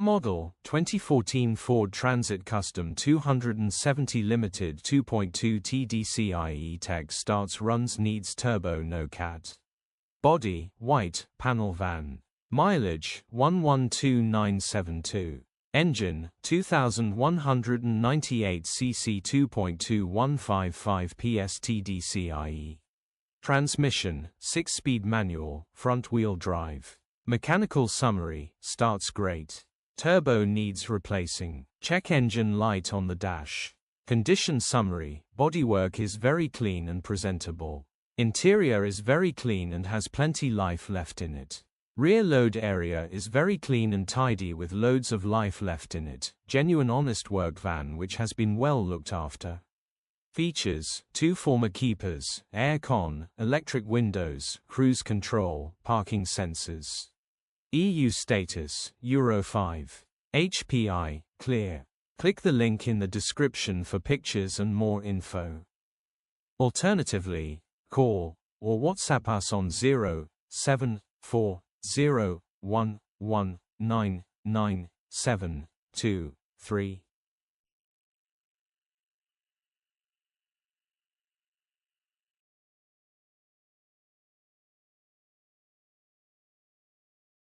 model, 2014 Ford Transit Custom 270 Limited 2.2 Tdci E-tech starts runs needs turbo no cat. Body, white, panel van. Mileage, 112,972. Engine, 2198 cc 2.2155 PS Tdci. Transmission, 6-speed manual, front-wheel drive. Mechanical summary, starts great. Turbo needs replacing. Check engine light on the dash. Condition summary, bodywork is very clean and presentable. Interior is very clean and has plenty life left in it. Rear load area is very clean and tidy with loads of life left in it. Genuine honest work van which has been well looked after. Features, 2 former keepers, aircon, electric windows, cruise control, parking sensors. EU status, Euro 5. HPI, clear. Click the link in the description for pictures and more info. Alternatively, call or WhatsApp us on 07401199723.